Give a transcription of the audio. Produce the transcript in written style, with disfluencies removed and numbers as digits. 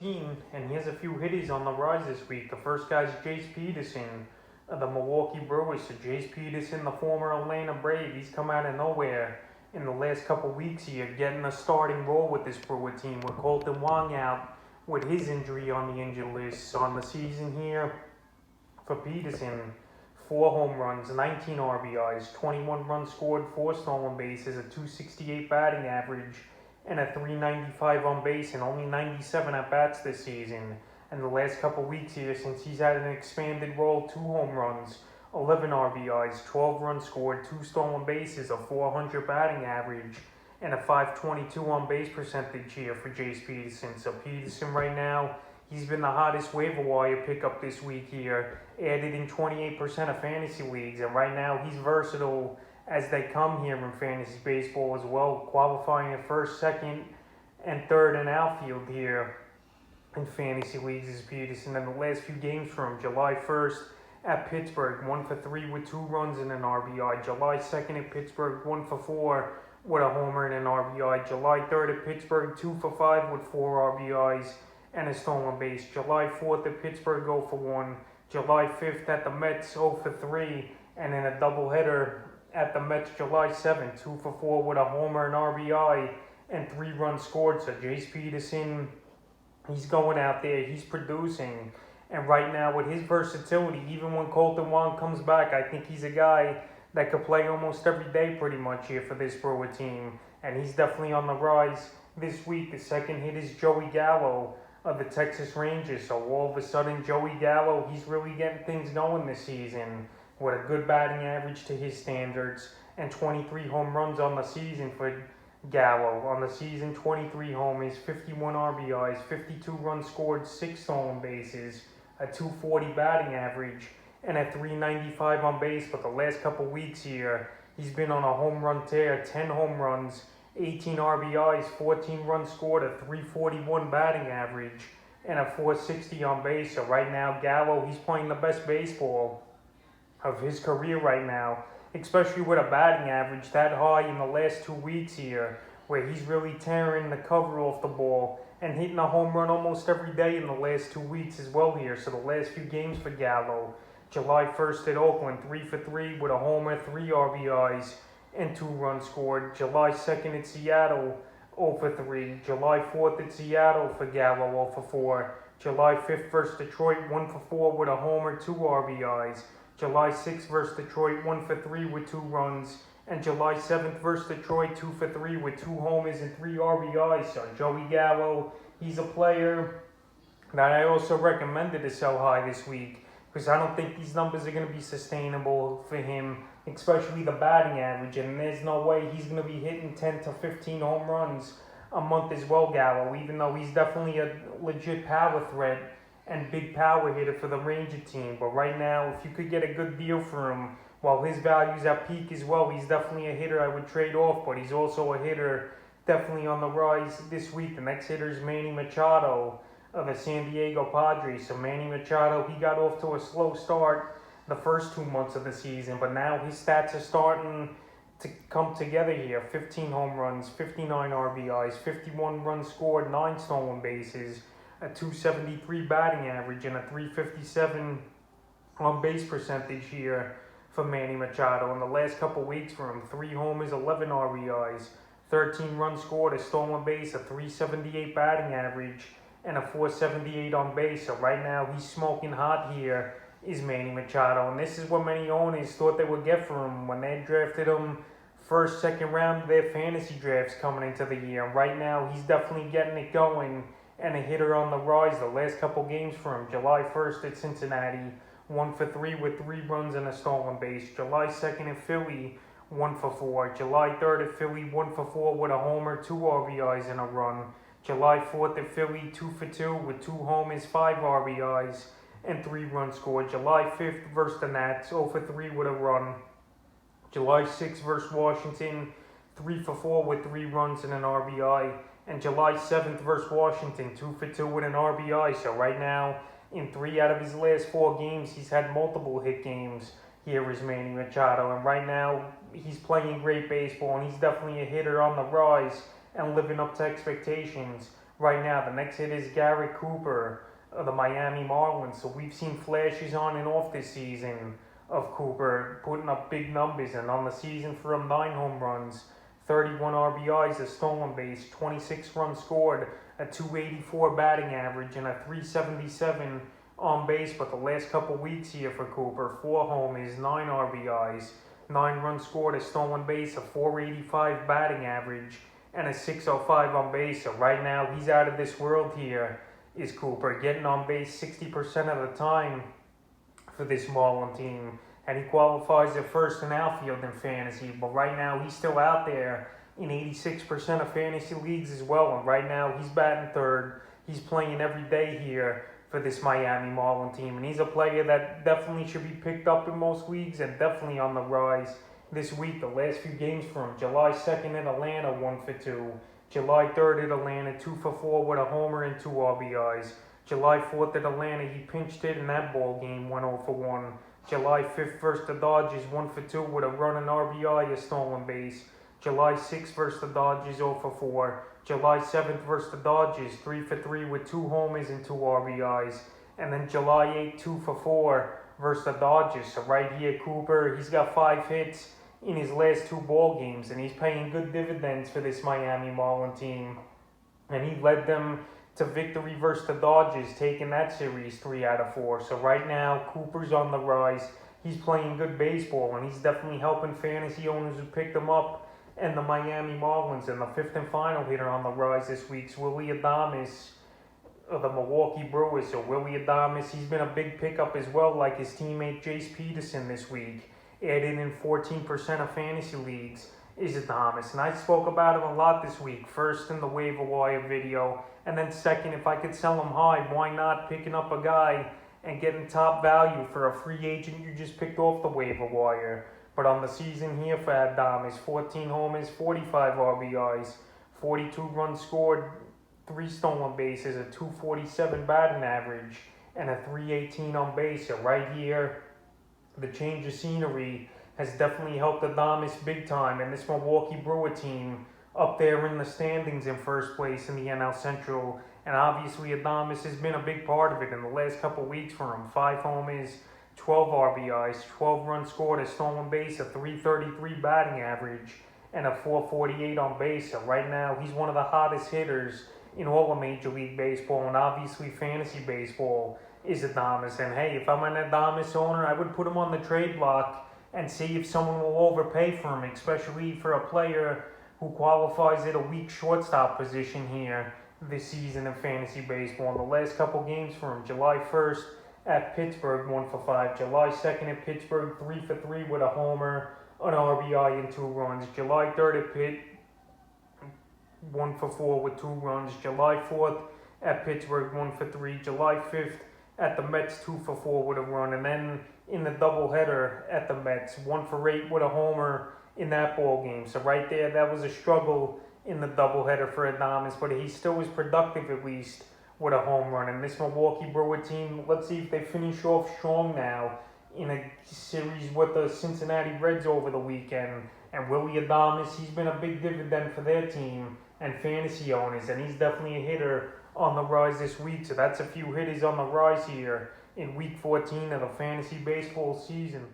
And he has a few hitters on the rise this week. The first guy's Jayce Peterson of the Milwaukee Brewers. So Jayce Peterson, the former Atlanta Brave, he's come out of nowhere in the last couple weeks here, getting a starting role with this Brewer team with Colton Wong out with his injury on the injured list. So on the season here for Peterson, 4 home runs, 19 RBIs, 21 runs scored, 4 stolen bases, a 268 batting average, and a 395 on base, and only 97 at bats this season. And the last couple weeks here, since he's had an expanded role, 2 home runs, 11 RBIs, 12 runs scored, 2 stolen bases, a 400 batting average, and a 522 on base percentage here for Jayce Peterson. So Peterson right now, he's been the hottest waiver wire pickup this week here, added in 28% of fantasy leagues, and right now he's versatile as they come here in fantasy baseball as well, qualifying at first, second, and third in outfield here in fantasy leagues is Peterson. In the last few games for him, July 1st at Pittsburgh, 1-for-3 with 2 runs and an RBI. July 2nd at Pittsburgh, 1-for-4 with a homer and an RBI. July 3rd at Pittsburgh, 2-for-5 with 4 RBIs and a stolen base. July 4th at Pittsburgh, 0-for-1. July 5th at the Mets, 0-for-3, and in a doubleheader at the Mets July 7th, 2-for-4 with a homer and RBI and 3 runs scored. So Jayce Peterson, he's going out there, he's producing. And right now with his versatility, even when Colton Wong comes back, I think he's a guy that could play almost every day pretty much here for this Brewer team. And he's definitely on the rise this week. The second hit is Joey Gallo of the Texas Rangers. So all of a sudden, Joey Gallo, he's really getting things going this season with a good batting average to his standards and 23 home runs on the season for Gallo. On the season, 23 homers, 51 RBIs, 52 runs scored, 6 stolen bases, a 240 batting average, and a 395 on base. But the last couple weeks here, he's been on a home run tear, 10 home runs, 18 RBIs, 14 runs scored, a 341 batting average, and a 460 on base. So right now, Gallo, he's playing the best baseball of his career right now, especially with a batting average that high in the last 2 weeks here, where he's really tearing the cover off the ball and hitting a home run almost every day in the last 2 weeks as well here. So the last few games for Gallo, July 1st at Oakland, 3-for-3 with a homer, 3 RBIs, and 2 runs scored. July 2nd at Seattle, 0-for-3. July 4th at Seattle for Gallo, 0-for-4. July 5th versus Detroit, 1-for-4 with a homer, 2 RBIs. July 6th versus Detroit, 1-for-3 with 2 runs. And July 7th versus Detroit, 2-for-3 with 2 homers and 3 RBIs. So Joey Gallo, he's a player that I also recommended to sell high this week, because I don't think these numbers are going to be sustainable for him, especially the batting average. And there's no way he's going to be hitting 10 to 15 home runs a month as well, Gallo, even though he's definitely a legit power threat and big power hitter for the Ranger team. But right now, if you could get a good deal for him, while his value's at peak as well, he's definitely a hitter I would trade off, but he's also a hitter definitely on the rise this week. The next hitter is Manny Machado of the San Diego Padres. So Manny Machado, he got off to a slow start the first 2 months of the season, but now his stats are starting to come together here. 15 home runs, 59 RBIs, 51 runs scored, 9 stolen bases, a 273 batting average, and a 357 on base percentage here for Manny Machado. In the last couple weeks for him, 3 homers, 11 RBIs, 13 runs scored, a stolen base, a 378 batting average, and a 478 on base. So right now he's smoking hot here is Manny Machado. And this is what many owners thought they would get for him when they drafted him first, second round of their fantasy drafts coming into the year. And right now he's definitely getting it going and a hitter on the rise. The last couple games for him, July 1st at Cincinnati, 1-for-3 with 3 runs and a stolen base. July 2nd at Philly, 1-for-4. July 3rd at Philly, 1-for-4 with a homer, 2 RBIs and a run. July 4th at Philly, 2-for-2 with 2 homers, 5 RBIs, and 3 runs scored. July 5th versus the Nats, 0-for-3 with a run. July 6th versus Washington, 3-for-4 with 3 runs and an RBI. And July 7th versus Washington, 2-for-2 with an RBI. So right now, in 3 out of his last 4 games, he's had multiple hit games. Here is Manny Machado. And right now, he's playing great baseball, and he's definitely a hitter on the rise and living up to expectations right now. The next hit is Garrett Cooper of the Miami Marlins. So we've seen flashes on and off this season of Cooper putting up big numbers. And on the season for him, 9 home runs, 31 RBIs, a stolen base, 26 runs scored, a 284 batting average, and a 377 on base. But the last couple weeks here for Cooper, 4 homers, 9 RBIs, 9 runs scored, a stolen base, a 485 batting average, and a 605 on base. So right now he's out of this world here, is Cooper, getting on base 60% of the time for this Marlin team. And he qualifies at first in outfield in fantasy, but right now he's still out there in 86% of fantasy leagues as well. And right now he's batting third. He's playing every day here for this Miami Marlin team. And he's a player that definitely should be picked up in most leagues and definitely on the rise this week. The last few games for him: July 2nd at Atlanta, 1 for 2. July 3rd at Atlanta, 2 for 4 with a homer and 2 RBIs. July 4th at Atlanta, he pinched hit in that ball game, 1 0 for 1. July 5th versus the Dodgers, 1 for 2 with a run and RBI, a stolen base. July 6th versus the Dodgers, 0 for 4. July 7th versus the Dodgers, 3 for 3 with 2 homers and 2 RBIs. And then July 8th, 2 for 4 versus the Dodgers. So right here, Cooper, he's got 5 hits in his last 2 ball games, and he's paying good dividends for this Miami Marlin team. And he led them to victory versus the Dodgers, taking that series 3 out of 4. So right now, Cooper's on the rise. He's playing good baseball, and he's definitely helping fantasy owners who picked him up and the Miami Marlins. And the 5th and final hitter on the rise this week's Willy Adames of the Milwaukee Brewers. So Willy Adames, he's been a big pickup as well, like his teammate Jayce Peterson this week. Added in 14% of fantasy leagues is Adames. And I spoke about him a lot this week. First in the waiver wire video, and then second, if I could sell him high, why not picking up a guy and getting top value for a free agent you just picked off the waiver wire. But on the season here for Adames, 14 homers, 45 RBIs, 42 runs scored, 3 stolen bases, a 247 batting average, and a 318 on base. So right here, the change of scenery has definitely helped Adames big time, and this Milwaukee Brewer team up there in the standings in first place in the NL Central. And obviously Adames has been a big part of it in the last couple weeks for him. 5 homers, 12 RBIs, 12 runs scored, a stolen base, a 333 batting average, and a 448 on base. So right now he's one of the hottest hitters in all of Major League Baseball, and obviously fantasy baseball is Adames. And hey, if I'm an Adames owner, I would put him on the trade block and see if someone will overpay for him, especially for a player who qualifies at a weak shortstop position here this season in fantasy baseball. In the last couple games for him: July 1st at Pittsburgh, 1 for 5. July 2nd at Pittsburgh, 3 for 3 with a homer, an RBI, and 2 runs. July 3rd at Pitt, 1 for 4 with 2 runs. July 4th at Pittsburgh, 1 for 3. July 5th at the Mets, 2 for 4 with a run. And then in the doubleheader at the Mets, 1 for 8 with a homer in that ball game. So right there, that was a struggle in the doubleheader for Adames, but he still was productive at least with a home run. And this Milwaukee Brewer team, let's see if they finish off strong now in a series with the Cincinnati Reds over the weekend. And Willy Adames, he's been a big dividend for their team and fantasy owners, and he's definitely a hitter on the rise this week. So that's a few hitters on the rise here in Week 14 of the fantasy baseball season.